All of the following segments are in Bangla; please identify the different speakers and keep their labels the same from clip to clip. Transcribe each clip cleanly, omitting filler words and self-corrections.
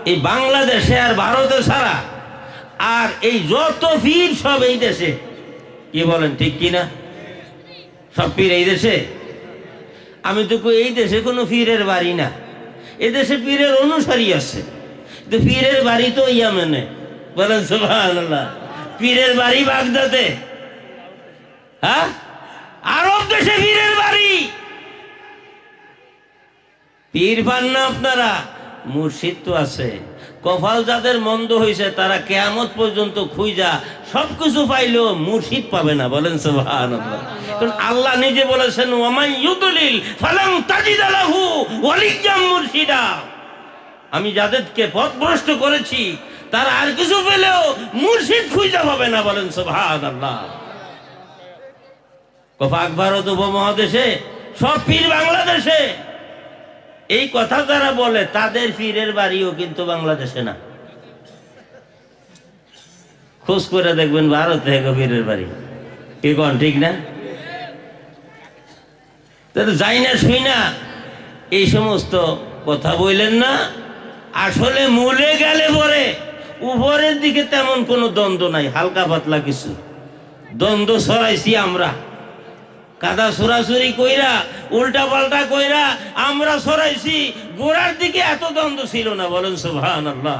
Speaker 1: এই বাংলাদেশে আর ভারতে ছাড়া আর এই যত পীর সব এই দেশে। কি বলেন, ঠিক কিনা? সব পীর এই দেশে। আমি তো কই এই দেশে কোনো পীরের বাড়ি না, এ দেশে পীরের অনুসারী আছে, কিন্তু পীরের বাড়ি তো ইয়ামেনে। বলেন সুবহানাল্লাহ। পীরের বাড়ি বাগদাদে, হ্যাঁ, আরব দেশে পীরের বাড়ি। পীর পান না আপনারা, মুর্শিদ তো আছে। কপাল যাদের মন্দ হয়েছে তারা কিয়ামত পর্যন্ত খুঁজা সবকিছু পাইলেও মুর্শিদ পাবে না। বলেন সুবহানাল্লাহ। কারণ আল্লাহ নিজে বলেছেন, ওয়ামান ইউদলিল ফালান তাজিদা লাহু ওয়ালিয়্যাম মুরশিদা। আমি যাদেরকে পথভ্রষ্ট করেছি তারা আর কিছু পেলেও মুর্শিদ খুঁজা পাবে না। বলেন সুবহানাল্লাহ। পাক ভারত উপমহাদেশে সব পীর বাংলাদেশে। এই কথা যারা বলে তাদের পীরের বাড়িও কিন্তু বাংলাদেশে না। খোঁজ করে দেখবেন ভারতে পীরের বাড়ি। কি কোন ঠিক না? যাই না শুই না এই সমস্ত কথা বললেন না। আসলে মূলে গেলে পরে উপরের দিকে তেমন কোনো দ্বন্দ্ব নাই, হালকা পাতলা কিছু দ্বন্দ্ব ছড়াইছি আমরা। কাদা ছড়াছড়ি কইরা উল্টা পাল্টা কইরা আমরা ছড়াইছি। গোড়ার দিকে এত দ্বন্দ্ব ছিল না। বলেন সুবহানাল্লাহ।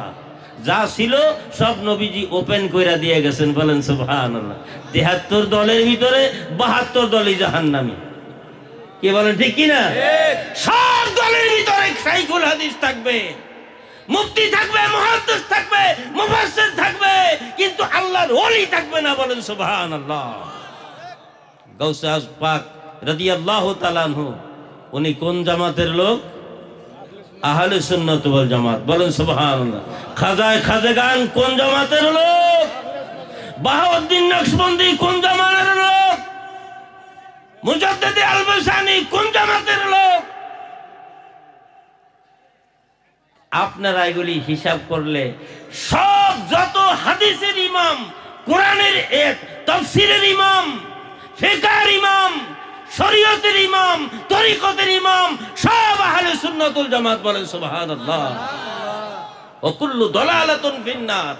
Speaker 1: যা ছিল সব নবীজি ওপেন কইরা দিয়ে গেছেন। বলেন সুবহানাল্লাহ। ৭৩ দলের ভিতরে ৭২ দলই জাহান্নামী। কি বলেন, ঠিক কিনা? সব দলের ভিতরে শাইখুল হাদিস থাকবে, মুফতি থাকবে, মুহাদ্দিস থাকবে, মুফাসসির থাকবে, কিন্তু আল্লাহর ওলি থাকবে না। বলেন সুবহানাল্লাহ। গাউসে আজম পাক রাদিয়াল্লাহু তাআলা আনহু উনি কোন জামাতের লোক? আহলে সুন্নাত ওয়াল জামাত। বলেন সুবহানাল্লাহ। খাজাগান কোন জামাতের লোক? বাহাউদ্দিন নকশবন্দি কোন জামাতের লোক? মুজাদ্দিদ আল-বাসানি কোন জামাতের লোক? আপনারা এগুলি হিসাব করলে সব যত হাদিসের ইমাম, কোরআনের তাফসীরের ইমাম, ফিকহের ইমাম, শরীয়তের ইমাম, তরিকতের ইমাম সব আহলে সুন্নাত ওয়াল জামাত। বলেন সুবহানাল্লাহ। ওয়া কুল্লু দালালাতুন ফিন্নার,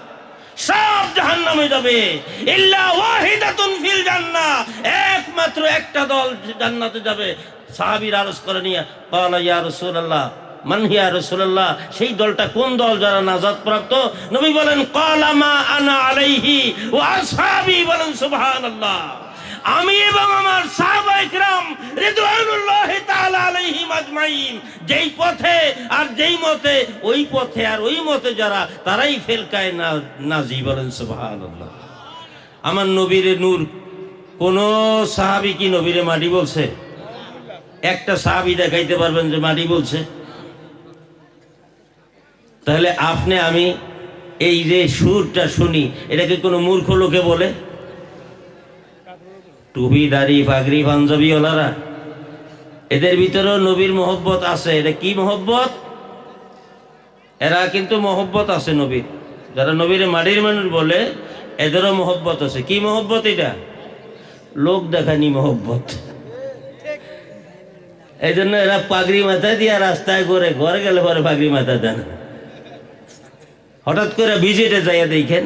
Speaker 1: সব জাহান্নামে যাবে। ইল্লা ওয়াহিদাতুন ফিল জান্নাহ, একমাত্র একটা দল জান্নাতে যাবে। সাহাবীরা আরজ করে নিয়ে ক্বালা ইয়া রাসূলুল্লাহ মান হিয়া রাসূলুল্লাহ, সেই দলটা কোন দল যারা নাজাত প্রাপ্ত? নবী বলেন ক্বালা মা আনা আলাইহি ওয়া আসহাবী। বলেন সুবহানাল্লাহ। আমি এবং আমার সাহাবায়ে কিরাম রিদওয়ানুল্লাহি তাআলা আলাইহিম আজমাইন যেই পথে আর যেই মতে, ওই পথে আর ওই মতে যারা, তারাই ফেরকায়ে নাজি। বলেন সুবহানাল্লাহ। আমার নবীর নূর কোন সাহাবী কি নবীরে মাটি বলছে? একটা সাহাবী দেখাইতে পারবেন যে মাটি বলছে? তাহলে আপনি আমি এই যে সুরটা শুনি, এটাকে কোনো মূর্খ লোকে বলে? টুপি দাড়ি পাগড়ি পাঞ্জাবি ওলারা, এদের ভিতরেও নবীর মহব্বত আছে। এটা কি মহব্বত? এরা কিন্তু মহব্বত আছে নবীর। যারা নবীর মাটির মানুষ বলে এদেরও মহব্বত আছে। কি মহব্বত? এটা লোক দেখানি মহব্বত। এই জন্য এরা পাগড়ি মাথায় দিয়া রাস্তায় ঘুরে, ঘরে গেলে পরে পাগড়ি মাথায় দেন। হঠাৎ করে ভিজিটে যাইয়া দেখেন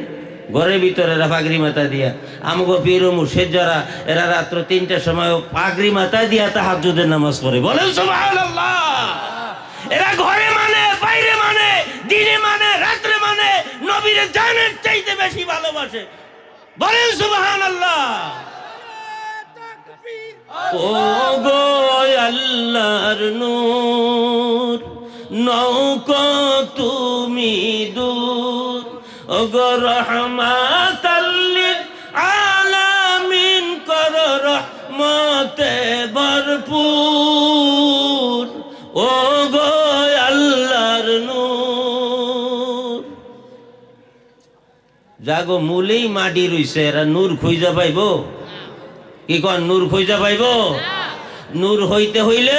Speaker 1: ঘরের ভিতরে এরা পাগড়ি মাথা দিয়া। আমগো পীর ও মুর্শিদ যারা, এরা রাত্র ৩টার সময় পাগড়ি মাথা দিয়া তাহাজ্জুদের নামাজ পড়ে। বলেন সুবহানাল্লাহ। এরা ঘরে মানে, বাইরে মানে, দিনে মানে, রাত্রে মানে, নবীর জানের চাইতে বেশি ভালোবাসে। বলেন সুবহানাল্লাহ। ও গো আল্লাহর নূর, নৌকো তুমি দূর, ওগো রহমাতাল লিল আলামিন কর রহমতে ভরপুর, ওগো আল্লাহর নূর। জাগো মূলেই মাটি রইছে, এরা নূর খুঁজা পাইব? কি কন, নূর খুঁজা পাইব? নূর হইতে হইলে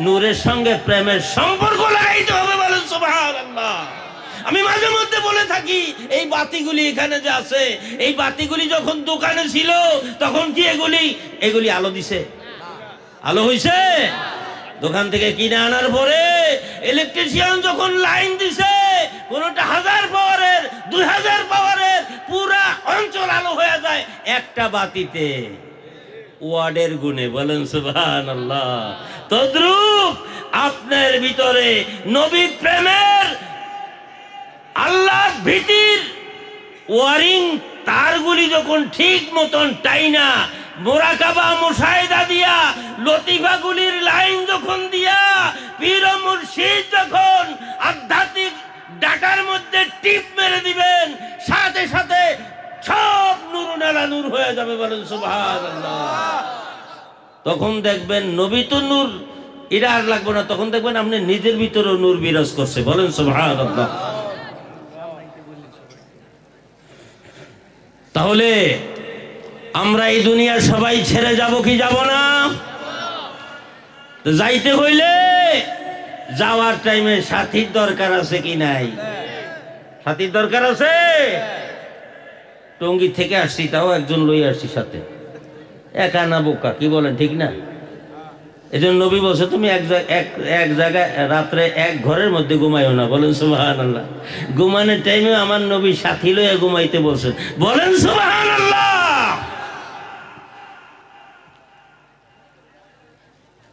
Speaker 1: নূরের সঙ্গে প্রেমের সম্পর্ক লাগাইতে হবে। বলেন সুবহানাল্লাহ। আমি মাঝে মধ্যে বলে থাকি, এই বাতিগুলি এখানে যে আছে, এই বাতিগুলি যখন দোকানে ছিল তখন কি এগুলি আলো দিছে? আলো হইছে? দোকান থেকে কিনে আনার পরে ইলেকট্রিশিয়ান যখন লাইন দিছে, 2000 পাওয়ারের পুরা অঞ্চল আলো হয়ে যায় একটা বাতিতে, ওয়ার্ডের গুণে। বলেন সুবহানাল্লাহ। তদ্রূপ আপনার ভিতরে নবী প্রেমের, আল্লাহর ভীতির ওয়ারিং তারগুলি যখন ঠিক মতন টাইনা মোরাকাবা মুশাহিদা দিয়া, লতিফাগুলির লাইন যখন দিয়া, পীর ও মুর্শিদ যখন আধ্যাত্মিক ডাটার মধ্যে টিপ মেরে দিবেন, সাথে সাথে সব নূর আলা নূর হয়ে যাবে। বলেন সুবহানাল্লাহ। তখন দেখবেন নবী তো নূর, এটা আর লাগবে না। তখন দেখবেন আপনি নিজের ভিতরেও নূর বিরাজ করছে। বলেন সুবহানাল্লাহ। তাহলে আমরা এই দুনিয়া সবাই ছেড়ে যাব কি যাব না? তো যাইতে হইলে যাওয়ার টাইমে সাথীর দরকার আছে কি নাই? সাথীর দরকার আছে। টঙ্গী থেকে আসছি, তাও একজন লই আসছি সাথে, একা না বোকা, কি বলেন ঠিক না? এই জন্য নবী বলছে তুমি এক জায়গায় রাত্রে এক ঘরের মধ্যে ঘুমাইও না। বলেন সুবহানাল্লাহ। ঘুমানোর টাইমে আমার নবী সাথী লইয়া ঘুমাইতে বলছেন। বলেন সুবহানাল্লাহ।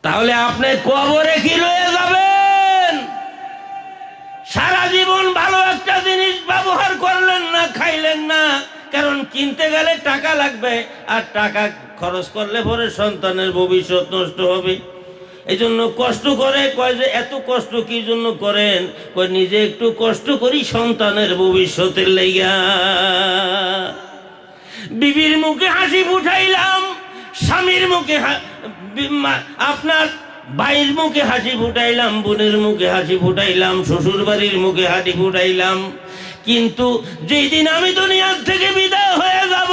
Speaker 1: তাহলে আপনি কবরে কি লয়ে যাবেন? সারা জীবন ভালো একটা জিনিস ব্যবহার করলেন না, খাইলেন না, কারণ কিনতে গেলে টাকা লাগবে, আর টাকা খরচ করলে পরে সন্তানের ভবিষ্যৎ নষ্ট হবে। এই জন্য কষ্ট করে, কয় যে এত কষ্ট কি জন্য করেন? কয় নিজে একটু কষ্ট করি সন্তানের ভবিষ্যতের লাইগা। বিবির মুখে হাসি ফুটাইলাম, স্বামীর মুখে আপনার ভাইয়ের মুখে হাসি ফুটাইলাম, বোনের মুখে হাসি ফুটাইলাম, শ্বশুর বাড়ির মুখে হাসি ফুটাইলাম, কিন্তু যেই দিন আমি দুনিয়ার থেকে বিদায় হয়ে যাব,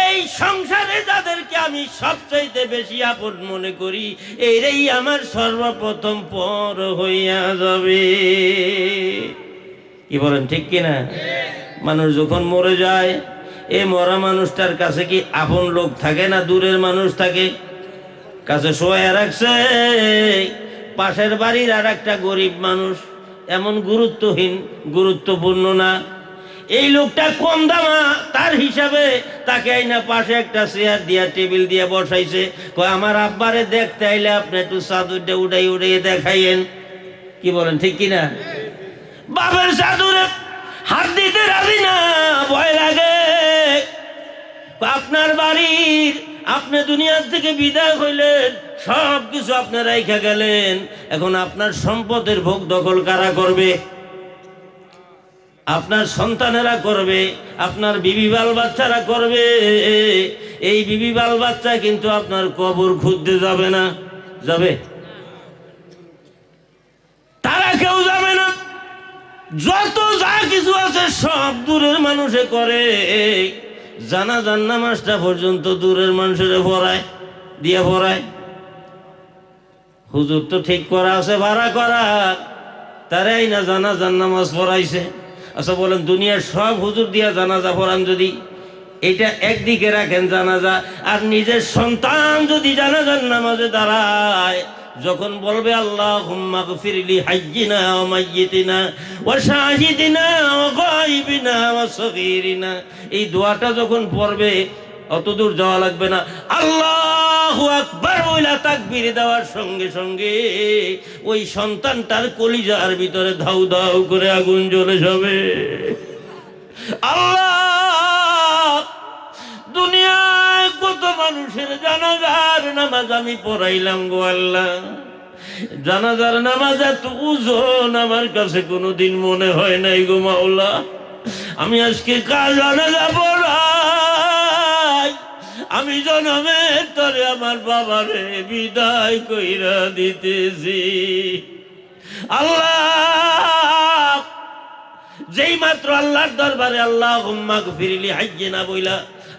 Speaker 1: এই সংসারে যাদেরকে আমি সবচাইতে বেশি আপন মনে করি, এরাই আমার সর্বপ্রথম পর হইয়া যাবে। কি বলেন ঠিক কিনা? মানুষ যখন মরে যায়, এই মরা মানুষটার কাছে কি আপন লোক থাকে না দূরের মানুষ থাকে? কাছে শোয়া রাখছে পাশের বাড়ির আর একটা গরিব মানুষ, এমন গুরুত্বহীন, গুরুত্বপূর্ণ না। এই লোকটা কম দামা, তার হিসাবে তাকে আইনা পাশে একটা চেয়ার দিয়া, টেবিল দিয়া বসাইছে। কয় আমার আব্বারে দেখতে আইলে আপনি একটু চাদরটা উড়াইয়ে দেখাইয়েন। কি বলেন ঠিক কিনা? বাবার চাদরে হাত দিতে রাজি না, ভয় লাগে। আপনার বাড়ির, আপনি দুনিয়ার থেকে বিদায় হইলেন, সব কিছু আপনি রাইখা গেলেন, এখন আপনার সম্পদের ভোগ দখল কারা করবে? আপনার সন্তানেরা করবে, আপনার বিবি বাল বাচ্চারা করবে। এই বিবি বাল বাচ্চা কিন্তু আপনার কবর খুঁজতে যাবে না, যাবে? তারা কেউ যাবে না। যত যা কিছু আছে সব দূরের মানুষে করে। জানাজার নামাজটা পর্যন্ত দূরের মানুষের পড়ায়, দিয়ে পড়ায়। হুজুর তো ঠিক করা আছে ভাড়া করা, তারাই না জানাজার নামাজ পড়াইছে। আচ্ছা বলেন, দুনিয়ার সব হুজুর দিয়া জানাজা পড়ান যদি, এটা একদিকে রাখেন জানাজা, আর নিজের সন্তান যদি জানাজার নামাজে দাঁড়ায়, যখন বলবে আল্লাহুম্মা গফিরলি হাইয়িনা ওয়া মাইয়িতিনা ওয়া শাহিদিনা ওয়া গায়বিনা ওয়া সগীরিনা, এই দোয়াটা যখন পড়বে, অত দূর যাওয়া লাগবে না, আল্লাহু আকবার বইলা তাকবীর দেওয়ার সঙ্গে সঙ্গে ওই সন্তানটার কলিজার ভিতরে ধাউ ধাউ করে আগুন জ্বলে যাবে। আল্লাহ, দুনিয়ায় কত মানুষের জানাজার নামাজ আমি পড়াইলাম গো আল্লাহ, জানাজার নামাজ এত ওজন আমার কাছে কোনোদিন মনে হয় নাই গো মাওলা। আমি আজকে কার জানাজা পড়াই, আমি জনমের তরে আমার বাবারে বিদায় কইরা দিতেছি। আল্লাহ, যেই মাত্র আল্লাহর দরবারে আল্লাহুম্মা গফিরলি হাইয়িনা বইলা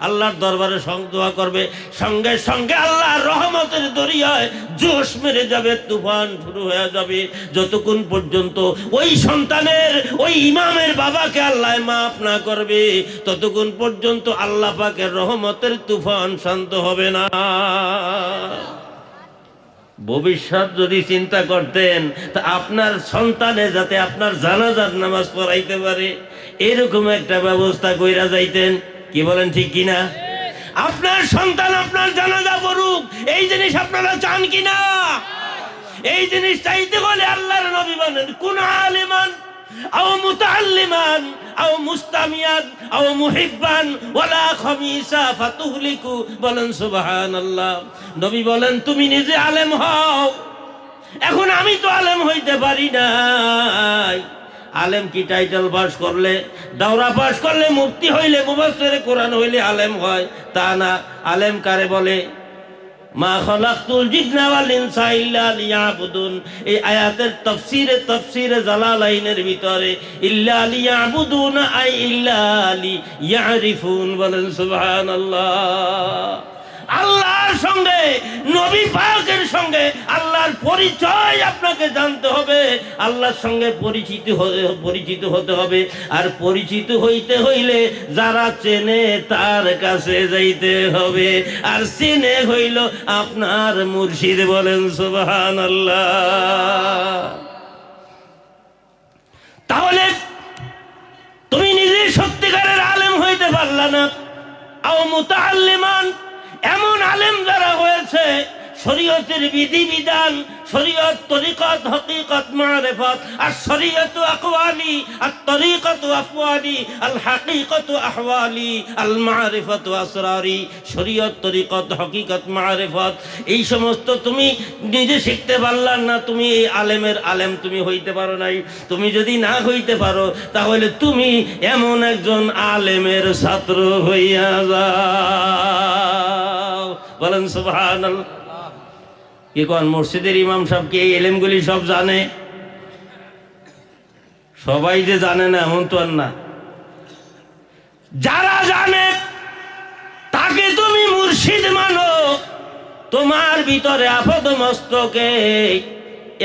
Speaker 1: আল্লাহর দরবারে দোয়া করবে, সঙ্গে সঙ্গে আল্লাহর রহমতের দরিয়ায় জোশ মেরে যাবে, তুফান শুরু হয়ে যাবে। যতক্ষণ পর্যন্ত ওই সন্তানের, ওই ইমামের বাবাকে আল্লাহ মাফ না করবে, ততক্ষণ পর্যন্ত আল্লাহ পাকের রহমতের তুফান শান্ত হবে না। ভবিষ্যৎ যদি চিন্তা করতেন তা আপনার সন্তানে যাতে আপনার জানাজার নামাজ পড়াইতে পারে এরকম একটা ব্যবস্থা কইরা যাইতেন। কি বলেন, ঠিক কিনা? আপনার সন্তান আপনার জানাজা পড়ুক, এই জিনিস আপনারা চান কিনা? এই জিনিস চাইতে হলে আল্লাহর নবী বলেন, কুন আলিমান আও মুতাআল্লিমান আও মুস্তামিয়ান আও মুহিব্বান ওয়ালা খামিসা ফাতুহলিকু। বলেন সুবহানাল্লাহ। নবী বলেন, তুমি নিজে আলেম হও। এখন আমি তো আলেম হইতে পারি নাই। আলেম কি টাইটেল পাস করলে, দাওরা পাস করলে, মুফতি হইলে, মুফাসসিরে কোরআন হইলে আলেম হয়? তা না। আলেম কারে বলে? মা খালাকতুল জিন্না ওয়াল ইনসা ইল্লা লিয়াবুদুন। এই আয়াতের তাফসীরে জালালাইনের ভিতরে ইল্লা লিয়াবুদুন আই ইল্লা লিয়ারিফুন। বলেন সুবহানাল্লাহ। আল্লাহর সঙ্গে, নবী পাকের সঙ্গে আল্লাহর পরিচয় আপনাকে জানতে হবে, আল্লাহর সঙ্গে পরিচিত হতে হবে। আর পরিচিত হইতে হইলে যারা চেনে তার কাছে যাইতে হবে। আর চেনে হইল আপনার মুর্শিদ। বলেন সুবহানাল্লাহ। তাহলে তুমি নিজে সত্যিকারের আলেম হইতে পারলা না। আও মুতাআল্লিমান, এমন আলেম যারা হয়েছে শরীয়তের বিধিবিধান, শরীয়ত, তরিকত, হকিকত, মারিফত, আর শরীয়ত আকওয়ালি, আর তরিকত আফওয়ালি, আল হাকিকত আহওয়ালি, আল মারিফত আসরারি। শরীয়ত, তরিকত, হকিকত, মারিফত এই সমস্ত তুমি নিজে শিখতে পারলা না, তুমি এই আলেমের আলেম তুমি হইতে পারো নাই। তুমি যদি না হইতে পারো তাহলে তুমি এমন একজন আলেমের ছাত্র হইয়া যাও। বলেন সুবহানাল্লাহ। কি কোন মসজিদের ইমাম সাহেব কি এই এলেমগুলি সব জানে? সবাই যে জানে না এমন তো আর না। যারা জানে তাকে তুমি মুর্শিদ মানো। তোমার ভিতরে আপাদ মস্তকে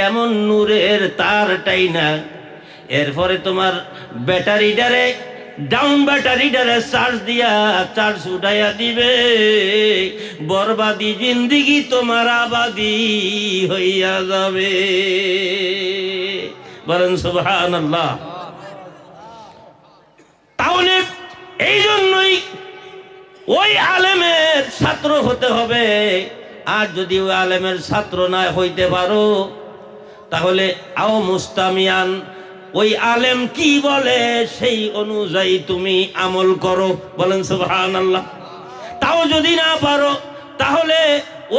Speaker 1: এমন নূরের তারটাই না, এরপরে তোমার ব্যাটারিটারে, ডাউন ব্যাটারিটারে চার্জ দিয়া চার্জ উঠাইয়া দিবে। বরবাদি জিন্দিগি তোমার আবাদি হইয়া যাবে। বলেন সুবহানাল্লাহ। তাহলে এই জন্যই ওই আলেমের ছাত্র হতে হবে। আর যদি ওই আলেমের ছাত্র না হইতে পারো তাহলে আও মুস্তামিয়ান, ওই আলেম কি বলে সেই অনুযায়ী তুমি আমল করো। বলেন সুবহানাল্লাহ। তাও যদি না পারো তাহলে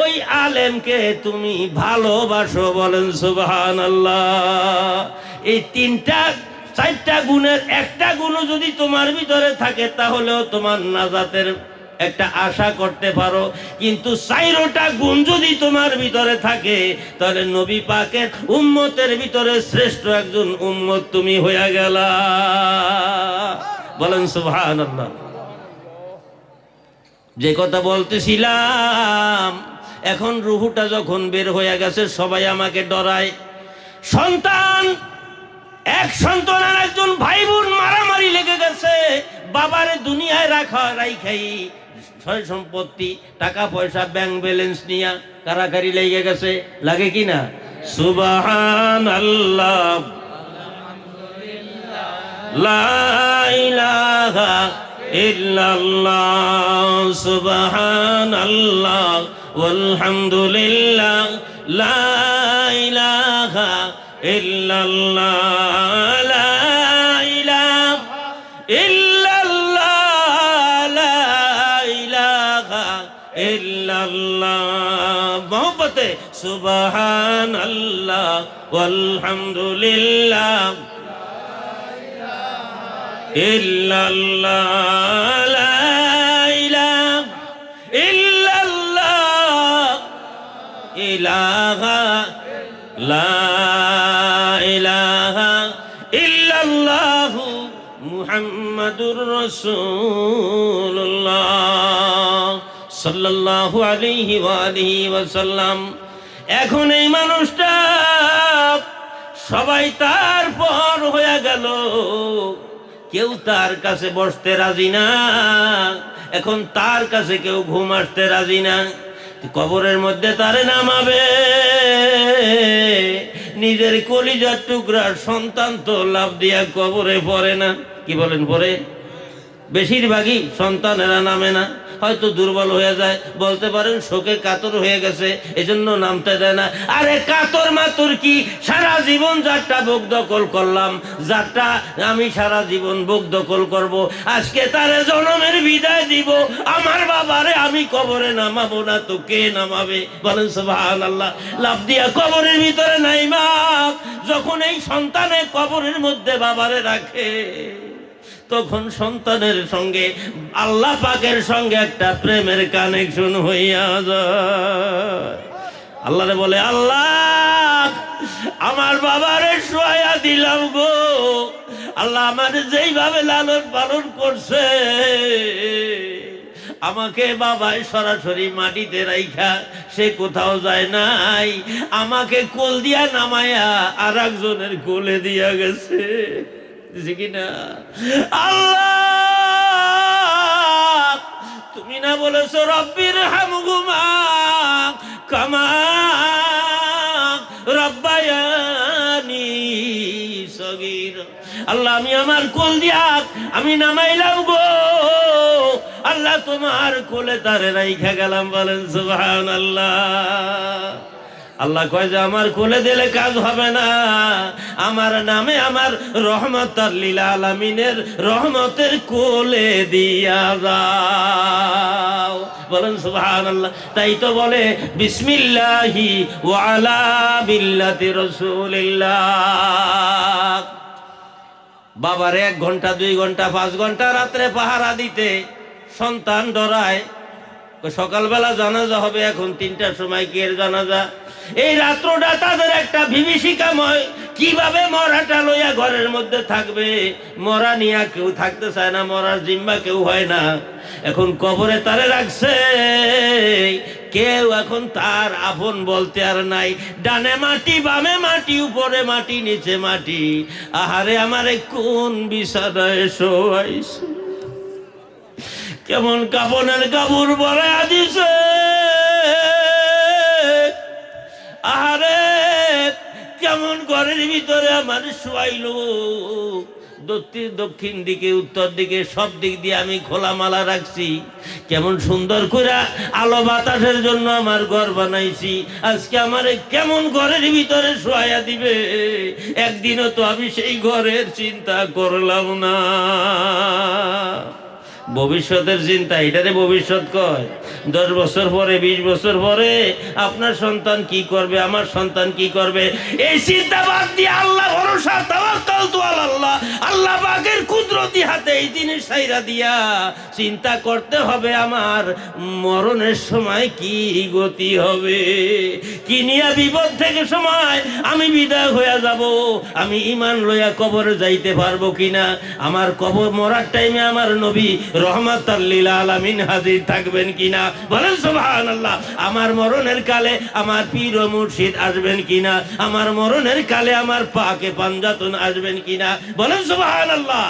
Speaker 1: ওই আলেমকে তুমি ভালোবাসো। বলেন সুবহানাল্লাহ। এই তিনটা চারটা গুণের একটা গুণ যদি তোমার ভিতরে থাকে তাহলেও তোমার নাজাতের একটা আশা করতে পারো। কিন্তু চারটা গুণ যদি তোমার ভিতরে থাকে তাহলে নবী পাকের উম্মতের ভিতরে শ্রেষ্ঠ একজন উম্মত তুমি হইয়া গেলা। বলেন সুবহানাল্লাহ। যে কথা বলতেছিলাম, এখন রুহুটা যখন বের হয়ে গেছে সবাই আমাকে ডরায়। সন্তান, এক সন্তান আর একজন ভাই বোন মারামারি লেগে গেছে। বাবারে দুনিয়ায় রাখাই সয় সম্পত্তি, টাকা পয়সা, ব্যাংক ব্যালেন্স নিয়া কারাকারি লেগে গেছে। লাগে কি না? সুবহানাল্লাহ, লা ইলাহা ইল্লাল্লাহ, সুবহানাল্লাহ ওয়ালহামদুলিল্লাহ, লা ইলাহা ইল্লাল্লাহ, লা ইলাহা ইল্লাল্লাহ, লা ইলাহা ইল্লাল্লাহ। মোহব্বতে সুবহানাল্লাহ ওয়ালহামদুলিল্লাহ, ইল্লাল্লাহ, লা ইলাহা ইল্লাল্লাহ, ইলাহা, লা ইলাহা ইল্লাল্লাহু মুহাম্মাদুর রাসূলুল্লাহ সাল্লাল্লাহু আলাইহি ওয়া আলিহি ওয়াসাল্লাম। এখন এই মানুষটা সবাই তার পর হয়ে গেল, কেউ তার কাছে বসতে রাজি না। এখন তার কাছে কেউ ঘুম আসতে রাজি না। কবরের মধ্যে তারে নামাবে, নিজের কলিজার টুকরার সন্তান তো লাভ দিয়া কবরে পড়ে না। কি বলেন পড়ে? বেশিরভাগই সন্তানেরা নামে না, হয়তো দুর্বল হয়ে যায়, বলতে পারেন শোকে কাতর হয়ে গেছে, এজন্য নামতে দেয় না। আরে কাতর মাতর কি, সারা জীবন যারটা বুক দখল করলাম, যারটা আমি সারা জীবন বুক দখল করব, আজকে তারে জনমের বিদায় দিব, আমার বাবারে আমি কবরে নামাবো না তো কে নামাবে? বলেন সুবহানাল্লাহ। লাভ দিয়া কবরের ভিতরে নাইমা, যখন এই সন্তানে কবরের মধ্যে বাবারে রাখে, তখন সন্তানের সঙ্গে আল্লাহ পাকের সঙ্গে একটা প্রেমের কানেকশন হইয়া যায়। আল্লাহরে বলে, আল্লাহ আমার বাবারে শোয়া দিলাম গো, আল্লাহ আমার যেইভাবে লালন পালন করছে, আমাকে বাবাই সরাসরি মাটিতে রাইখা সে কোথাও যায় নাই, আমাকে কোল দিয়া নামায়া আর একজনের কোলে দিয়া গেছে। কিনা আল্লাহ তুমি না বলেছো রব্বির হামহুমা কামা রব্বায়ানি সগীর। আল্লাহ আমি আমার কোল দিয়া আমি নামাইলাম গো, আল্লাহ তোমার কোলে তারে রাইখা গেলাম। বলেন সুবহানাল্লাহ। আল্লাহ কয় যে আমার কোলে দিলে কাজ হবে না, আমার নামে আমার রহমতাল লিল আলামিনের রহমতের কোলে দিয়া যাও। বলেন সুবহানাল্লাহ। তাই তো বলে বিসমিল্লাহি ওয়া আলা বিল্লাতি রাসূলিল্লাহ। বাবার 1 ঘন্টা 2 ঘন্টা 5 ঘন্টা রাত্রে পাহারা দিতে সন্তান ডরায়, সকালবেলা জানাজা হবে, এখন 3টার সময় কি এর জানাজা? এই রাত্রটা তাদের একটা বিভীষিকাময়, কিভাবে মরাটা লইয়া ঘরের মধ্যে থাকবে, মরা নিয়া কেউ থাকতে চায় না, মরার জিম্মা কেউ হয় না। এখন কবরে তারে রাখছে, কেউ এখন তার আপন বলতে আর নাই, ডানে মাটি বামে মাটি, উপরে মাটি নিচে মাটি। আহারে আমারে কোন বিছানায় শোয়াইছে, কেমন কাপনের কাপড় পরে দিছে, আহারে কেমন ঘরের ভিতরে আমার শোয়াইলো। দক্ষিণ দিকে উত্তর দিকে সব দিক দিয়ে আমি খোলামালা রাখছি, কেমন সুন্দর করে আলো বাতাসের জন্য আমার ঘর বানাইছি, আজকে আমারে কেমন ঘরের ভিতরে শোয়া দিবে। একদিনও তো আমি সেই ঘরের চিন্তা করলাম না। ভবিষ্যতের চিন্তা, এটারে ভবিষ্যৎ কয়। 10 বছর পরে 20 বছর পরে আপনার সন্তান কি করবে, আমার সন্তান কি করবে, এই চিন্তা বাদ দিয়ে আল্লাহ ভরসা, তাওয়াক্কালতু আলাল্লাহ, আল্লাহ পাকের কুদরতি হাতে এই জিনিস ছাইরা দিয়া চিন্তা করতে হবে আমার মরণের সময় কি গতি হবে, কি নিয়ে বিপদ থেকে সময় আমি বিদায় হয়ে যাব, আমি ঈমান লইয়া কবরে যাইতে পারবো কিনা, আমার কবর মরার টাইমে আমার নবী রহমাতাল লিল আলামিন হাজির থাকবেন কিনা। বলেন সুবহানাল্লাহ। আমার মরণের কালে আমার পীর ও মুর্শিদ আসবেন কিনা, আমার মরণের কালে আমার পাকে পাঞ্জাতন আসবেন কিনা। বলেন সুবহানাল্লাহ।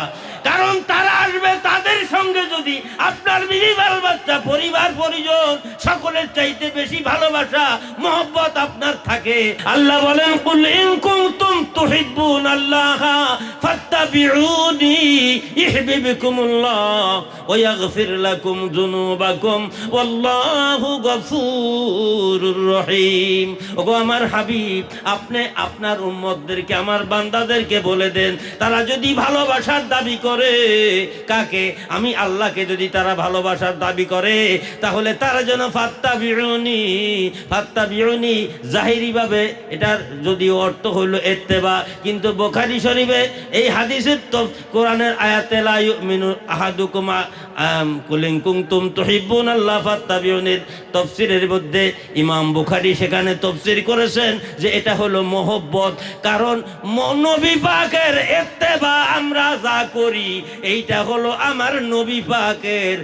Speaker 1: কারণ তারা আসবে, তাদের সঙ্গে যদি আপনার বিবি বাল বাচ্চা পরিবার পরিজন সকলের চাইতে বেশি ভালোবাসা মহব্বত আপনার থাকে। আল্লাহ বলেন কুল ইন কুনতুম তুহিব্বুনাল্লাহ ফাত্তাবিউনি ইউহিব্বুকুমুল্লাহ ওয়া ইয়াগফির লাকুম যুনুবাকুম ওয়াল্লাহু গফুরুর রহিম। ওগো আমার হাবিব, আপনি আপনার উম্মতদেরকে, আমার বান্দাদেরকে বলে দেন, তারা যদি ভালোবাসার দাবি করে, কাকে? আমি আল্লাহকে যদি তারা ভালোবাসার দাবি করে, তাহলে তারা যেন ফাত্তাবিউনি, ফাত্তাবিউনি জাহিরি ভাবে এটার যদি অর্থ হলো ইত্তেবা, কিন্তু বুখারী শরীফে এই হাদিসের কোরআনের আয়াতে লা ইউমিনু আহাদুকুম কুল ইন কুনতুম তুহিব্বুনাল্লাহ ফাত্তাবিউনির তাফসীরের মধ্যে ইমাম বুখারী সেখানে তাফসীর করেছেন যে এটা হলো মহব্বত। কারণ নবী পাকের ইত্তেবা আমরা যা করি, এইটা হলো আমার নবী পাকের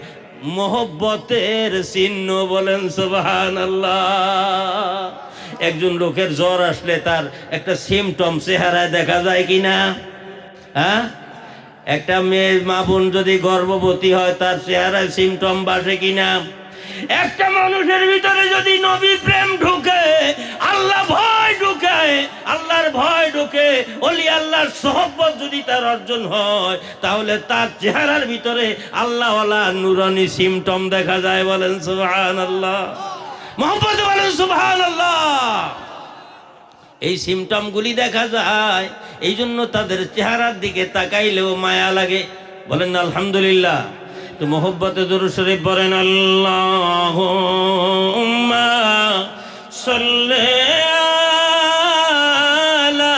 Speaker 1: মহব্বতের চিহ্ন। বলেন সুবহানাল্লাহ। একজন লোকের জ্বর আসলে তার একটা সিমটম চেহারায় দেখা যায় কিনা? হ্যাঁ, একটা মেয়ে মা বোন যদি গর্ভবতী হয় তার চেহারায় সিমটম বাসে কিনা? একটা মানুষের ভিতরে যদি নবী প্রেম ঢুকে, আল্লাহ ভয় ঢুকে, আল্লাহর ভয় ঢুকে, ওলি আল্লাহর সোহবত যদি তার অর্জন হয়, তাহলে তার চেহারার ভিতরে আল্লাহওয়ালা নুরানি সিমটম দেখা যায়। বলেন সুবহানাল্লাহ, মুহাম্মদ বলেন সুবহানাল্লাহ। এই সিমটমগুলি দেখা যায়, এই জন্য তাদের চেহারার দিকে তাকাইলেও মায়া লাগে। বলেন না আলহামদুলিল্লাহ। তো মোহব্বতে দুরূদ শরীফ পড়েন, আল্লাহুম্মা সাল্লি আলা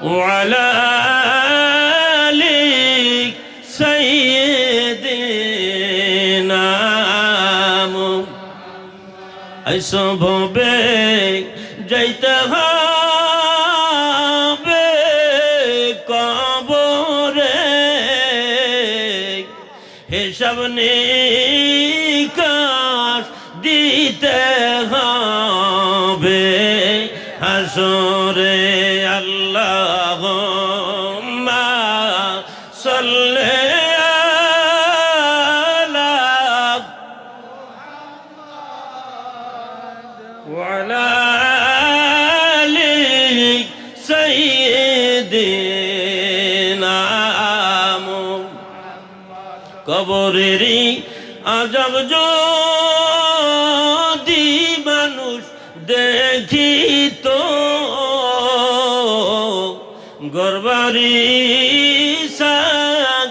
Speaker 1: ওয়া আলা আলি সাইয়্যিদিনা আইসভবে যাইতে হবে কবরে, হিসাব নিকাশ দিতে হবে হাসরে। আল্লাহুম্মা সাল্লি ওয়ালা আলি সাইয়্যিদিনা। কবরেরই আযাব যদি মানুষ দেখিত, গরবারি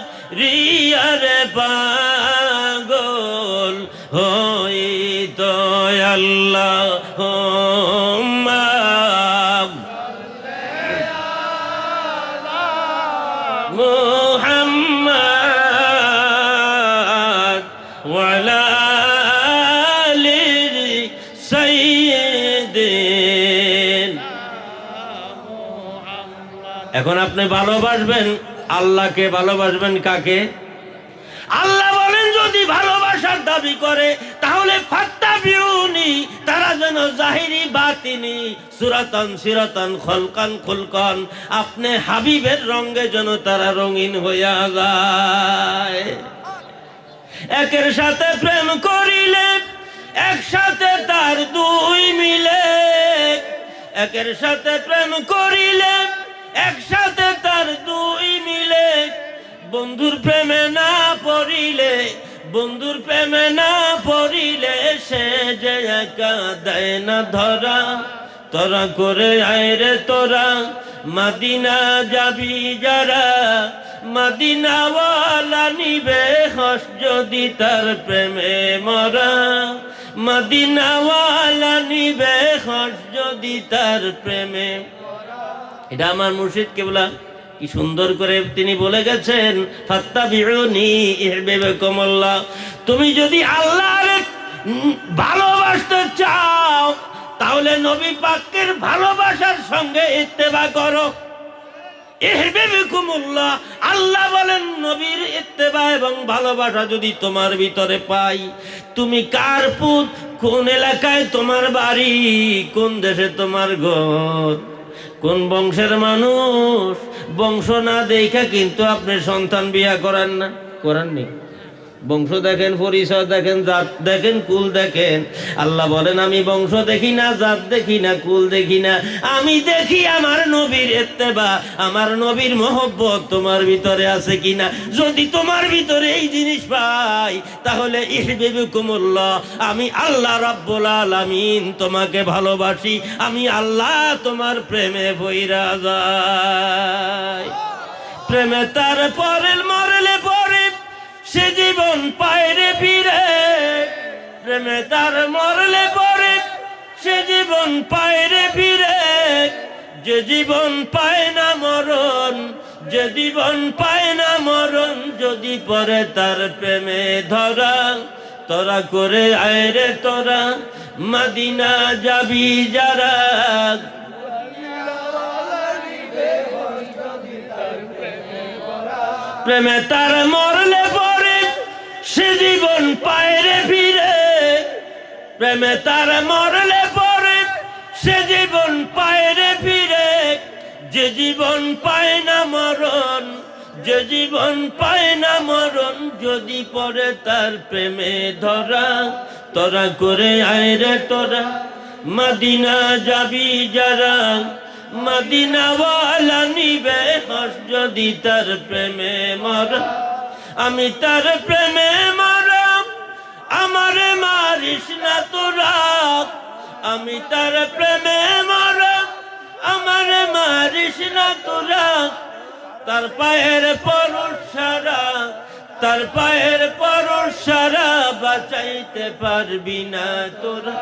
Speaker 1: সারিয়ারে পাগল হইত। আল্লাহুম্মা মুহাম্মদ ওয়া আলা আলি সাইয়্যিদিন। এখন আপনি ভালোবাসবেন আল্লাহকে, ভালোবাসবেন কাকে? আল্লাহ বলেন যদি ভালোবাসার দাবি করে তাহলে ফাত্তাবিউনি, তারা যেন জাহিরি বাতিনি সুরাতান সিরাতান খলকান খুলকান, আপনি হাবিবের রঙে যেন তারা রঙিন হইয়া যায়। একের সাথে প্রেম করিলে একসাথে তার দুই মিলে, একের সাথে প্রেম করিলে একসাথে তার দুই মিলে। বন্ধুর প্রেমে না পড়িলে, বন্ধুর প্রেমে না পড়িলে সে যে একা দেয় না ধরা। তোরা করে আয় রে তোরা মদিনা যাবি যারা, মদিনাওয়ালা নিবে হস যদি তার প্রেমে মরা। মদিনাওয়ালা নিবে হস যদি তার প্রেমে। এটা আমার মুর্শিদ কেবলা কি সুন্দর করে তিনি বলে গেছেন, ফাত্তাবিউনি ইহবিবকুমুল্লাহ। তুমি যদি আল্লাহর ভালোবাসতে চাও তাহলে নবী পাকের ভালোবাসার সঙ্গে ইত্তেবা করো। ইহবিবকুমুল্লাহ, আল্লাহ বলেন নবীর ইত্তেবা এবং ভালোবাসা যদি তোমার ভিতরে পাই, তুমি কার পুত, কোন এলাকায় তোমার বাড়ি, কোন দেশে তোমার ঘর, কোন বংশের মানুষ, বংশ না দেখা কিন্তু আপনি সন্তান বিয়া করেন না, করেননি। বংশ দেখেন, পরিচয় দেখেন, জাত দেখেন, কুল দেখেন। আল্লাহ বলেন আমি বংশ দেখি না, জাত দেখি না, কুল দেখি না, আমি দেখি আমার নবীর ইত্তেবা, আমার নবীর মহব্বত তোমার ভিতরে আছে কিনা। যদি তোমার ভিতরে এই জিনিস পাই তাহলে ইহবিবকুমুল্লাহ, আমি আল্লাহ রাব্বুল আলামিন তোমাকে ভালোবাসি, আমি আল্লাহ তোমার প্রেমে পইরা যাই। প্রেমে তার পরে মরলে পরে সে জীবন পায় রে ফিরে, প্রেমে তার মরলে পরে সে জীবন পায় রে ফিরে। যে জীবন পায় না মরণ, যে জীবন পায় না মরণ, যদি পরে তার প্রেমে ধরা। তোরা করে আয় রে তোরা মদিনা যাবি যারা, প্রেমে তার মরলে পরে সে জীবন পায় রে ফিরে। প্রেমে তার মরলে পরে সে জীবন পায় রে ফিরে। যে জীবন পায় না মরণ, যে জীবন পায় না মরণ, যদি পড়ে তার প্রেমে ধরা। তোরা করে আয় রে তোরা, মদিনা যাবি যারা, মদিনাওয়ালা নিবে হস যদি তার প্রেমে মরা। আমি তার প্রেমে মরা, আমারে মারিস না তোরা। আমি তার প্রেমে মরা, আমারে মারিস না তোরা। তার পায়ের পরশ সারা, তার পায়ের পরশ সারা, বাঁচাইতে পারবি না তোরা।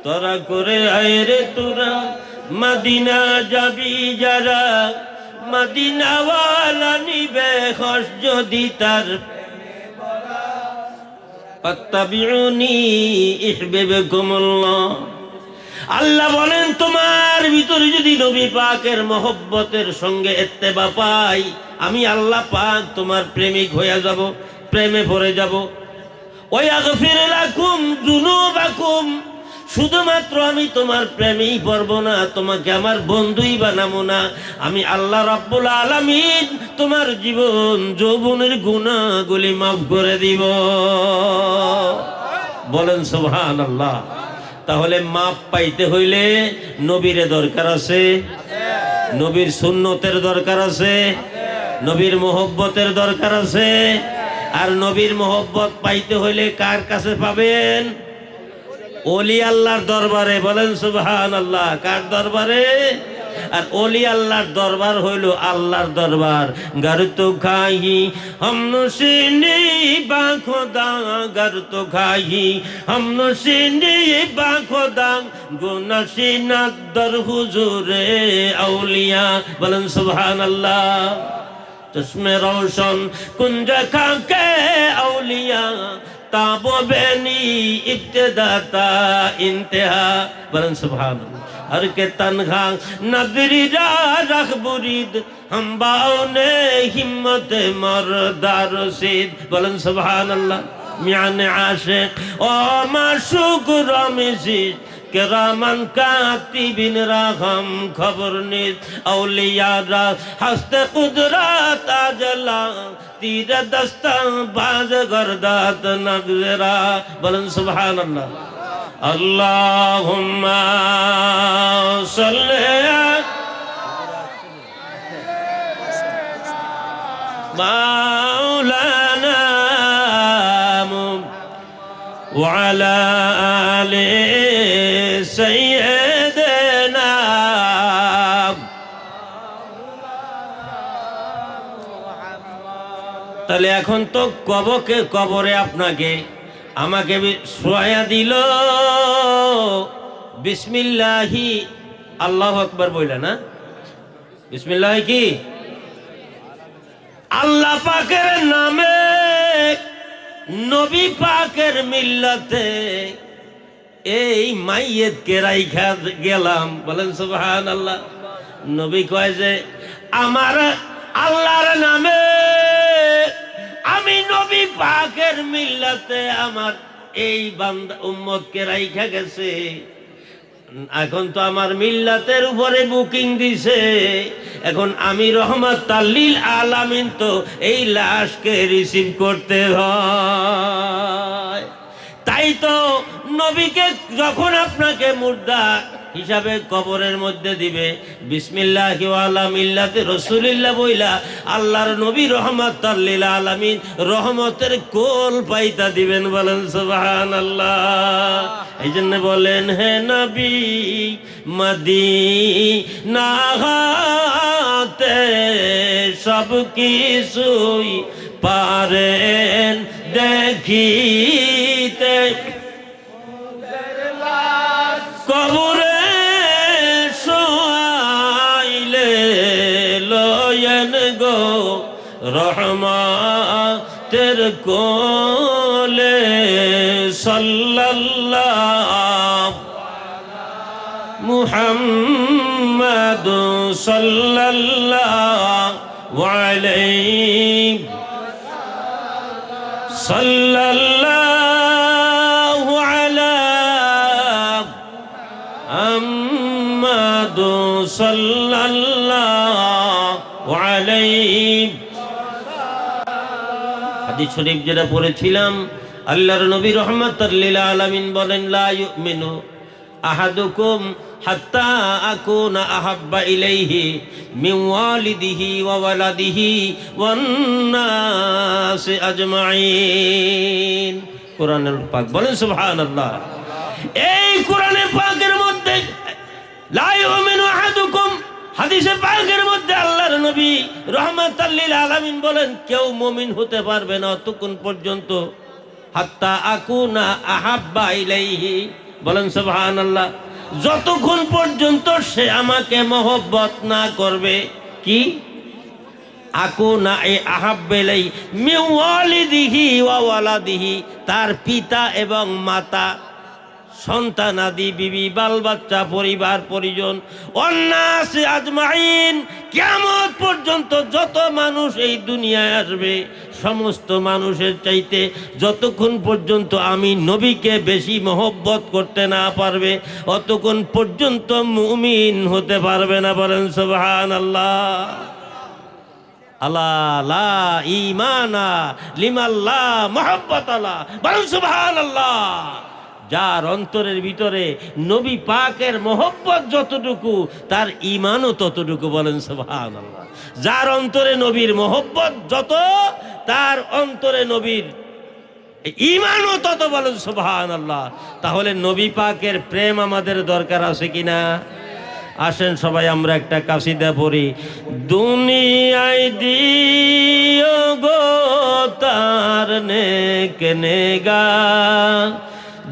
Speaker 1: তোরা করে আয় রে তোরা, মদিনা যাবি যারা, মদিনাওয়ালা নিবে হস যদি তার। ফাত্তাবিউনি ইহবিবকুমুল্লাহ। আল্লাহ বলেন তোমার ভিতরে যদি নবী পাকের মহব্বতের সঙ্গে ইত্তেবা পাই, আমি আল্লাহ পাক তোমার প্রেমিক হয়ে যাব, প্রেমে পড়ে যাব। ওয়াগফির লাকুম যুনুবাকুম, শুধুমাত্র আমি তোমার প্রেমেই পড়ব না, তোমাকে আমার বন্ধুই বানাবো না। আমি আল্লাহ রাব্বুল আলামিন তোমার জীবন যৌবনের গুনাহগুলি মাফ করে দিব। বলেন সুবহানাল্লাহ। তাহলে মাপ পাইতে হইলে নবীর দরকার আছে, নবীর সুন্নতের দরকার আছে, নবীর মোহব্বতের দরকার আছে। আর নবীর মোহব্বত পাইতে হইলে কার কাছে পাবেন? ওলি আল্লাহর দরবারে। বলেন সুবহানাল্লাহ। কার দরবারে? আর ওলি আল্লাহর দরবার হইল আল্লাহর দরবার। গর তো খাহি হম নসিনি বা খোদা, গর তো খাহি হম নসিনি বা খোদা, গুনাসিনা দর হুজুরে আউলিয়া। বলেন সুবহানাল্লাহ। চশমে রোশন কুঞ্জ খাকে আউলিয়া, তাবো বেনি ইবতदा ता इंतहा। বলেন সুবহানাল্লাহ। हर के तनखा नगरी रा रख बुरीद, हम बाउने हिम्मत मरदार सिद। বলেন সুবহানাল্লাহ। मियाने आशिक ओ माशूक रामिजिद, কেরামান কাতিবিন রাহম খবর নিজ। আউলিয়ারা হস্তে কুদরত আজলা, তীর দস্তা বাজ গরদাত নগরা। বলেন সুবহানাল্লাহ। আল্লাহুম্মা সাল্লি মাওলানা ওয়া আলা আলি সাইয়্যিদিনা। তাহলে এখন তো কবরে আপনাকে আমাকে শোয়া দিল। বিসমিল্লাহি আল্লাহু আকবার বইলা না? বিসমিল্লাহ কি? আল্লাহ পাকের নামে, নবী পাকের মিল্লাতে এই মাইয়েতকে রাইখা গেলাম। বলেন সুবহানাল্লাহ। নবী কয় যে আমার আল্লাহর নামে আমি নবী পাকের মিল্লাতে আমার এই বান্দা উম্মতকে রাইখা গেছে। এখন তো আমার মিল্লাতের উপরে বুকিং দিছে, এখন আমি রহমাতাল লিল আলামিন, তো এই লাশকে রিসিভ করতে হয়। তাই তো নবীকে যখন আপনাকে মুর্দা হিসাবে কবরের মধ্যে দিবে, বিসমিল্লাহি ওয়া আলা মিল্লাতি রাসূলিল্লাহ বইলা আল্লাহর নবী রহমাতাল লিল আলামিন রহমতের কোল পাইতা দিবেন। বলেন সুবহানাল্লাহ। এই জন্য বলেন হে নবী মদিনাতে সব কিছুই পারেন দেখিতে, কবরে শোয়াইলে লয়েন গো রহমতের কোলে। সাল্লাল্লাহু মুহাম্মাদ সাল্লাল্লাহু আলাইহি সাল্লাল্লাহু আলা মুহাম্মাদ সাল্লাল্লাহু আলাইহি হাদিস শরীফ যেটা পড়েছিলাম, আল্লাহর নবী রাহমাতাল লিল আলামিন বলেন, লা ইউমিনু আহাদুকুম হাত্তা আকুনা আহাব্বা ইলাইহি মিন ওয়ালিদিহি ওয়া ওয়ালাদিহি ওয়ান নাসি আজমাইন। কোরআনুল পাক বলেন সুবহানাল্লাহ। এই কোরআনে পাকের মধ্যে লা ইউমিনু আহাদুকুম, হাদিসে পাকের মধ্যে আল্লাহর নবী রাহমাতাল লিল আলামিন বলেন, কেউ মুমিন হতে পারবে না ততক্ষণ পর্যন্ত হাত্তা আকুনা আহাব্বা ইলাইহি, বলেন সুবহানাল্লাহ, যতক্ষণ পর্যন্ত সে আমাকে মহব্বত না করবে। কি আকুনা এ আহাব্বা ইলাইহি মিন ওয়ালিদিহি ওয়া ওয়ালাদিহি, তার পিতা এবং মাতা, সন্তানাদি, বিবি, বাল বাচ্চা, পরিবার পরিজন, অন্নাস আজমাইন, কিয়ামত পর্যন্ত যত মানুষ এই দুনিয়ায় আসবে সমস্ত মানুষের চাইতে যতক্ষণ পর্যন্ত আমি নবীকে বেশি মহব্বত করতে না পারবে অতক্ষণ পর্যন্ত মুমিন হতে পারবে না। বলেন সুবহানাল্লাহ। আল্লাহ লা ঈমানা লিমাল্লাহ মুহাব্বাতাল্লাহ, বলেন সুবহানাল্লাহ। যার অন্তরের ভিতরে নবী পাকের মহব্বত যতটুকু তার ঈমানও ততটুকু, বলেন সুবহানাল্লাহ। যার অন্তরে নবীর মহব্বত যত তার অন্তরে নবীর ঈমানও তত, বলেন সুবহানাল্লাহ। তাহলে নবী পাকের প্রেম আমাদের দরকার আছে কিনা? আসেন সবাই আমরা একটা কাসিদা পড়ি। দুনিয়ায় দিও গো তার নেক নেগা,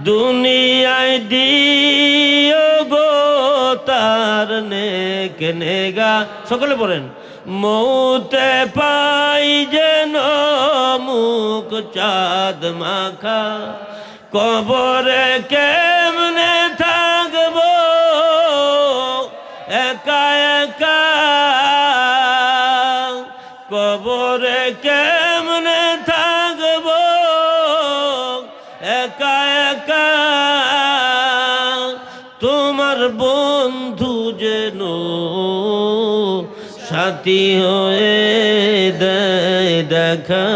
Speaker 1: দুনিয়ায় দিও গো তার নেক নেগা, সকলে পড়েন। মৌতে পাই যেন মুখ চাঁদ মাখা, কবরে কেমনে থাকবো একা একা, কবরে কেমনে থাকবো একা একা, তোমার বন্ধু যেন সাথী হয়ে দেয় দেখা।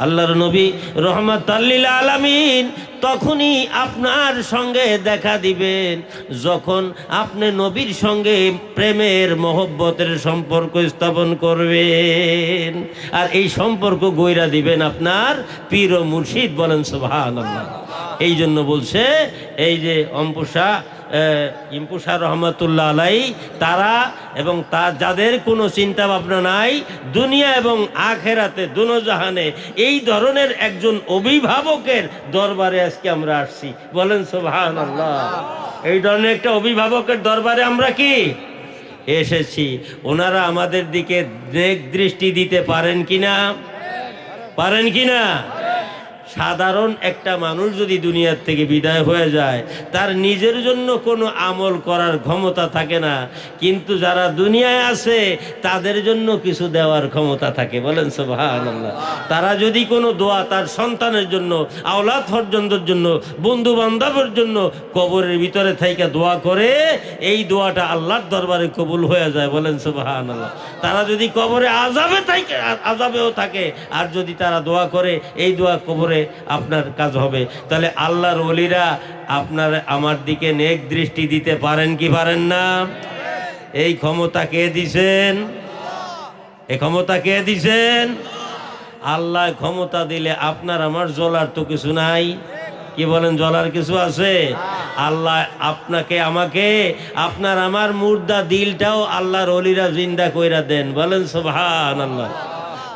Speaker 1: আল্লাহর নবী রাহমাতাল লিল আলামিন তখনই আপনার সঙ্গে দেখা দিবেন যখন আপনি নবীর সঙ্গে প্রেমের মহব্বতের সম্পর্ক স্থাপন করবেন, আর এই সম্পর্ক গইরা দিবেন আপনার পীর ও মুর্শিদ, বলেন সুবহানাল্লাহ। এই জন্য বলছে এই যে ইম্পুশা রহমাতুল্লাহ আলাই, তারা এবং তার যাদের কোনো চিন্তা ভাবনা নাই দুনিয়া এবং আখেরাতে দুনোজাহানে, এই ধরনের একজন অভিভাবকের দরবারে আজকে আমরা আসছি, বলেন সুবহানাল্লাহ। এই ধরনের একটা অভিভাবকের দরবারে আমরা কি এসেছি। ওনারা আমাদের দিকে নেক দৃষ্টি দিতে পারেন কিনা? পারেন কিনা? সাধারণ একটা মানুষ যদি দুনিয়ার থেকে বিদায় হয়ে যায় তার নিজের জন্য কোনো আমল করার ক্ষমতা থাকে না, কিন্তু যারা দুনিয়ায় আছে তাদের জন্য কিছু দেওয়ার ক্ষমতা থাকে, বলেন সুবহানাল্লাহ। তারা যদি কোনো দোয়া তার সন্তানের জন্য, আওলাদ পর্যন্তর জন্য, বন্ধু বান্ধবের জন্য কবরের ভিতরে থাইকা দোয়া করে, এই দোয়াটা আল্লাহর দরবারে কবুল হয়ে যায়, বলেন সুবহানাল্লাহ। তারা যদি কবরে আযাবেও থাকে আর যদি তারা দোয়া করে, এই দোয়া কবরে আপনার কাজ হবে। তাহলে আল্লাহর ওলিরা আপনার আমার দিকে নেক দৃষ্টি দিতে পারেন কি পারেন না? এই ক্ষমতা কে দিছেন? এই ক্ষমতা কে দিছেন? আল্লাহ ক্ষমতা দিলে আপনার আমার জ্বলার তো কিছু নাই, কি বলেন? জ্বলার কিছু আছে? আল্লাহ আপনাকে আমাকে, আপনার আমার মুর্দা দিলটাও আল্লাহর ওলিরা জিন্দা কইরা দেন, বলেন সুবহানাল্লাহ।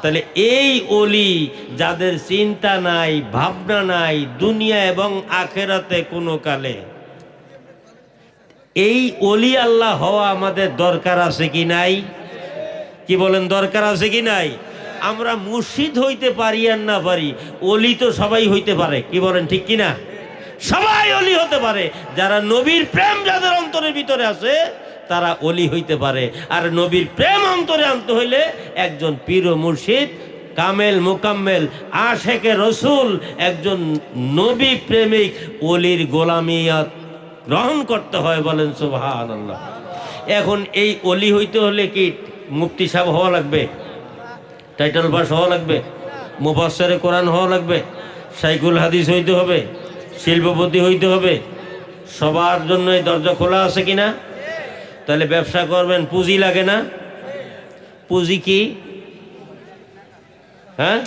Speaker 1: তাহলে এই ওলি যাদের চিন্তা নাই, ভাবনা নাই দুনিয়া এবং আখেরাতে কোনো কালে, এই ওলি আল্লাহ হওয়া আমাদের দরকার আছে কি নাই? কি বলেন? দরকার আছে কি নাই? আমরা মুর্শিদ হইতে পারি আর না পারি, ওলি তো সবাই হইতে পারে, কি বলেন? ঠিক কিনা? সবাই ওলি হতে পারে। যারা নবীর প্রেম যাদের অন্তরের ভিতরে আছে তারা ওলি হইতে পারে। আর নবীর প্রেম অন্তরে আনতে হইলে একজন পীর ও মুর্শিদ, কামেল মোকাম্মেল আশেকে রসুল, একজন নবী প্রেমিক ওলির গোলামিয়াত গ্রহণ করতে হয়, বলেন সুবহানাল্লাহ। এখন এই ওলি হইতে হলে কি মুফতি সাহেব হওয়া লাগবে? টাইটেল পাস হওয়া লাগবে? মুফাসসিরে কোরআন হওয়া লাগবে, শাইখুল হাদিস হইতে হবে, শিল্পপতি হইতে হবে। সবার জন্য এই দরজা খোলা আছে কিনা? তাহলে ব্যবসা করবেন, পুঁজি লাগে না? পুঁজি কি? হ্যাঁ,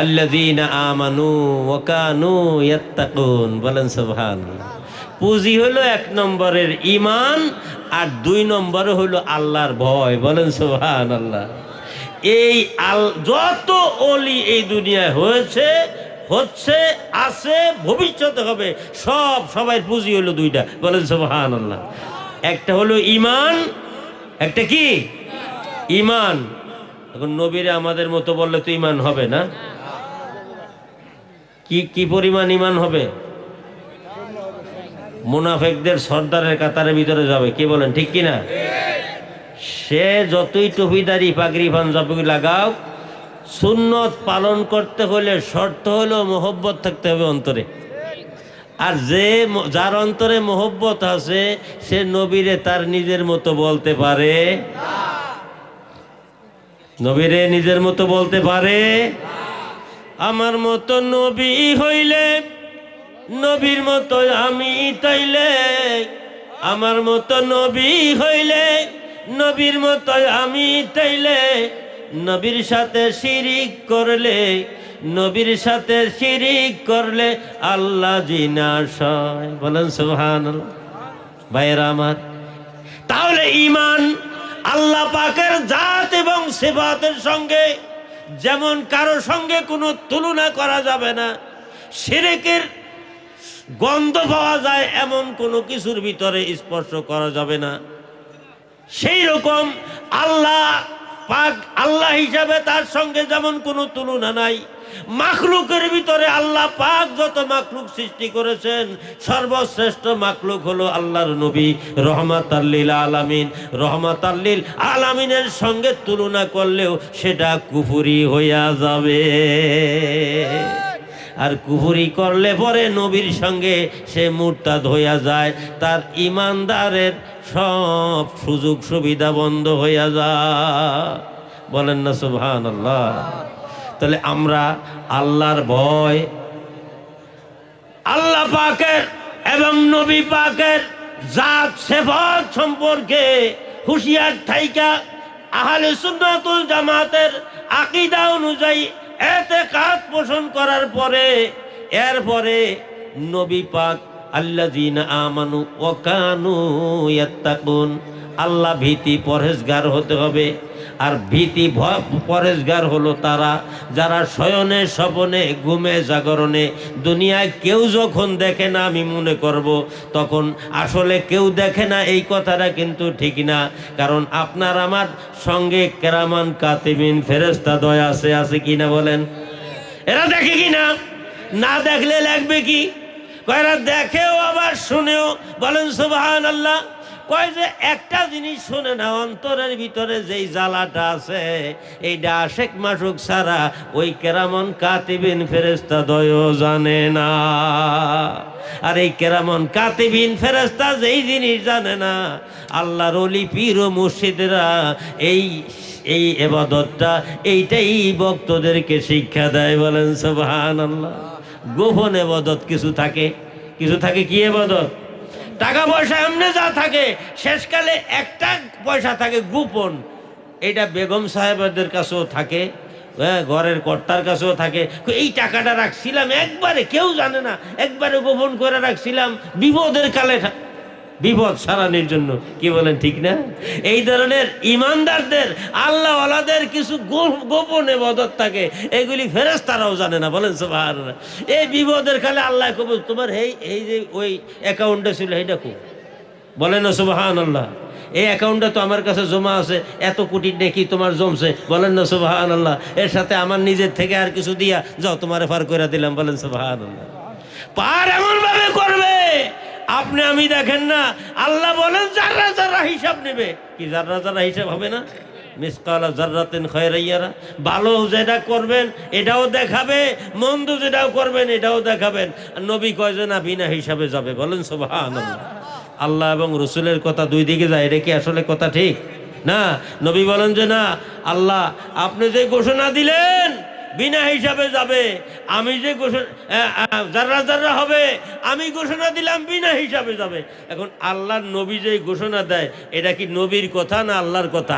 Speaker 1: আল্লাযীনা আমানু ওয়া কানু ইয়াত্তাকুন, বলেন সুবহানাল্লাহ। পুঁজি হলো 1 নম্বরের ঈমান, আর 2 নম্বরে হলো আল্লাহর ভয়, বলেন সুবহানাল্লাহ। এই যত ওলি এই দুনিয়ায় হয়েছে, হচ্ছে, আছে, ভবিষ্যতে হবে, সবাই পুঁজি হলো 2টা, বলেন সুবহানাল্লাহ। একটা হলো ঈমান, একটা কি? ঈমান। এখন নবীরে আমাদের মতো বললে তো ঈমান হবে না। কি পরিমাণ ঈমান হবে? মুনাফিকদের সর্দারের কাতারের ভিতরে যাবে, কি বলেন, ঠিক কিনা? সে যতই টুপিদারি পাগড়ি পাঞ্জাবি লাগাও, সুন্নত পালন করতে হলে শর্ত হলো মোহব্বত থাকতে হবে অন্তরে। আর যার অন্তরে মোহব্বত আছে, সে নবীরে তার নিজের মতো বলতে পারে? নবীরে নিজের মতো বলতে পারে? আমার মতো নবী হইলে, নবীর মতো আমি তাইলে, আমার মতো নবী হইলে, নবীর মতো আমি তাইলে, নবীর সাথে শিরিক করলে, নবীর সাথে শিরিক করলে আল্লাহ জিনাশ হয়, বলেন সুবহানাল্লাহ। ভাইরা আমার, তাহলে ঈমান আল্লাহ পাকের জাত এবং সিফাতের সঙ্গে যেমন কারো সঙ্গে কোনো তুলনা করা যাবে না, শিরকের গন্ধ পাওয়া যায় এমন কোনো কিছুর ভিতরে স্পর্শ করা যাবে না। সেই রকম আল্লাহ পাক, আল্লাহ হিসাবে তার সঙ্গে যেমন কোনো তুলনা নাই। মাখলুকের ভিতরে আল্লাহ পাক যত মাখলুক সৃষ্টি করেছেন, সর্বশ্রেষ্ঠ মাখলুক হলো আল্লাহর নবী রহমাতাল লিল আলামিন। রহমাতাল লিল আলামিনের সঙ্গে তুলনা করলেও সেটা কুফরি হইয়া যাবে। আর কুফরি করলে পরে নবীর সঙ্গে সে মুরতাদ হইয়া যায়, তার ইমানদারের সব সুযোগ সুবিধা বন্ধ হইয়া যায়, বলেন না সুবহানাল্লাহ। তাহলে আমরা আল্লাহর ভয়, আল্লাহ পাকের এবং নবী পাকের জাত সিফাত সম্পর্কে হুঁশিয়ার থাইকা আহলে সুন্নাত ওয়াল জামাতের আকীদা অনুযায়ী ইতিকাদ পোষণ করার পরে, এরপরে নবী পাক আল্লাযীনা আমানু ওয়া কানু ইয়াত্তাকুন, আল্লাহ ভীতি পরহেজগার হতে হবে। আর ভীতি পরহেজগার হলো তারা যারা শয়নে স্বপনে ঘুমে জাগরণে, দুনিয়ায় কেউ যখন দেখে না আমি মনে করব, তখন আসলে কেউ দেখে না এই কথাটা কিন্তু ঠিক না। কারণ আপনার আমার সঙ্গে কেরামান কাতিবিন ফেরেশতা দয় আছে কিনা বলেন? এরা দেখে কি না? না দেখলে লাগবে কি? কয়রা দেখেও আবার শুনেও, বলেন সুবহানাল্লাহ। কয় যে একটা জিনিস শুনে না, অন্তরের ভিতরে যেই জ্বালাটা আছে, এইটা আশেক মাসুক ছাড়া ওই কেরামন কাতিবিন ফেরেশতা দয়ও জানে না। আর এই কেরামন কাতিবিন ফেরেশতা যেই জিনিস জানে না, আল্লাহর ওলি পীর ও মুর্শিদরা এই ইবাদতটা, এইটাই ভক্তদেরকে শিক্ষা দেয়, বলেন সুবহানাল্লাহ। গোপন ইবাদত কিছু থাকে, কি ইবাদত? টাকা পয়সা এমনি যা থাকে, শেষকালে একটা পয়সা থাকে গোপন। এটা বেগম সাহেবদের কাছেও থাকে, ঘরের কর্তার কাছেও থাকে। এই টাকাটা রাখছিলাম একবারে, কেউ জানে না, একবারে গোপন করে রাখছিলাম বিপদের কালে, বিপদ সারানোর জন্য, কি বলেন, ঠিক না? এই ধরনের ইমানদারদের, আল্লাহওয়ালাদের কিছু গোপন ইবাদত থাকে, এগুলি ফেরেশতারাও জানে না, বলেন সুবহানাল্লাহ। এই বিপদের কালে আল্লাহ কবে তোমার এই যে ওই অ্যাকাউন্টে ছিল এইটা খুব, বলেন না সুবহানাল্লাহ। এই অ্যাকাউন্টটা তো আমার কাছে জমা আছে, এত কোটি নেকি তোমার জমছে, বলেন না সুবহানাল্লাহ। এর সাথে আমার নিজের থেকে আর কিছু দিয়া যাও, তোমারে পার করে দিলাম, বলেন সুবহানাল্লাহ। পার এমন ভাবে করবে আপনি আমি দেখেন না। আল্লাহ বলেন যারা যারা হিসাব নেবে, কি যারা যারা হিসাব হবে না? মিসকালা জাররাতিন খায়রান ইয়ারা, ভালো যেটা করবেন এটাও দেখাবে, মন্দ যেটাও করবেন এটাও দেখাবেন। নবী কয় যে না, বিনা হিসাবে যাবে, বলেন সুবহানাল্লাহ। আল্লাহ এবং রসুলের কথা দুই দিকে যায়, এটা কি আসলে কথা ঠিক না? নবী বলেন যে না, আল্লাহ আপনি যে ঘোষণা দিলেন বিনা হিসাবে যাবে। আমি যে ঘোষণা যারা যারা হবে আমি ঘোষণা দিলাম বিনা হিসাবে যাবে। এখন আল্লাহর নবী যে ঘোষণা দেয় এটা কি নবীর কথা না আল্লাহর কথা?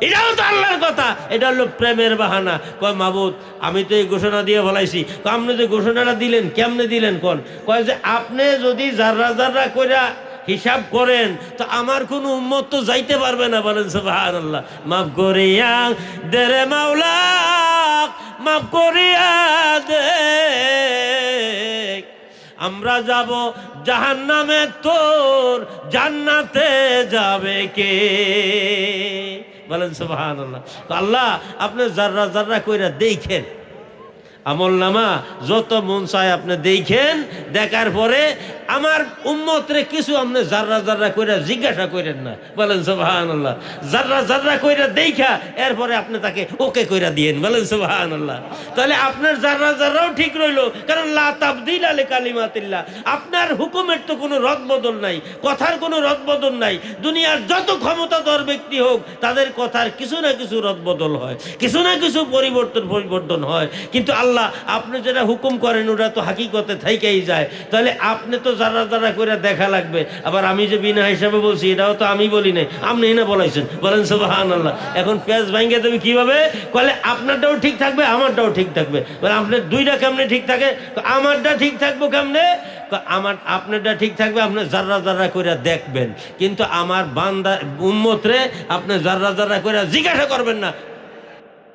Speaker 1: এটাও তো আল্লাহর কথা। এটা হলো প্রেমের বাহানা। কয় মাবুদ আমি তো এই ঘোষণা দিয়ে বলাইছি। আপনি যে ঘোষণাটা দিলেন কেমনে দিলেন কোন? কয় যে আপনি যদি যারা যারা কইরা হিসাব করেন তো আমার কোন উম্মত তো যাইতে পারবে না। বলেন সুবহানাল্লাহ। মাফ করিয়া দে রে মাওলা, মাফ করিয়া দে, আমরা যাব জাহান্নামে, তোর জান্নাতে যাবে কে? বলেন সুবহানাল্লাহ। তো আল্লাহ আপনি যাররা যাররা কইরা দেখেন, আমল নামা যত মন চায় আপনি দেখেন, দেখার পরে আমার উম্মতরে কিছু আপনি যাররা যাররা কইরা জিজ্ঞাসা করেন না। বলেন সুবহানাল্লাহ। যাররা যাররা কইরা দেখা এরপরে আপনি তাকে ওকে কইরা দিয়েন। বলেন সুবহানাল্লাহ। তাহলে আপনার যাররা যাররাও ঠিক রইল, কারণ লা তাবদীলা লিকালিমাতিল্লাহ। আপনার হুকুমের তো কোনো রদবদল নাই, কথার কোনো রদবদল নাই। দুনিয়ার যত ক্ষমতাধর ব্যক্তি হোক তাদের কথার কিছু না কিছু রদবদল হয়, কিছু না কিছু পরিবর্তন হয়। কিন্তু আল্লাহ আপনি যেটা হুকুম করেন ওটা তো হাকিকতে থাইকেই যায়। তাহলে আপনি তো যারা যারা করে দেখা লাগবে। আবার আমি যে বিনা হিসাবে বলছি এটাও তো আমি বলি নাই, আপনি না বলাইছেন। বলেন সুবহানাল্লাহ। এখন পেঁয়াজ ভাঙ্গে দেবে কিভাবে? বলে আপনারটাও ঠিক থাকবে আমারটাও ঠিক থাকবে। বলে আপনার দুইটা কেমনে ঠিক থাকে? আমারটা ঠিক থাকবো কেমনে? আমার আপনারটা ঠিক থাকবে আপনি যারা যারা করে দেখবেন, কিন্তু আমার বান্দা উম্মতরে আপনি যারা যারা করে জিজ্ঞাসা করবেন না।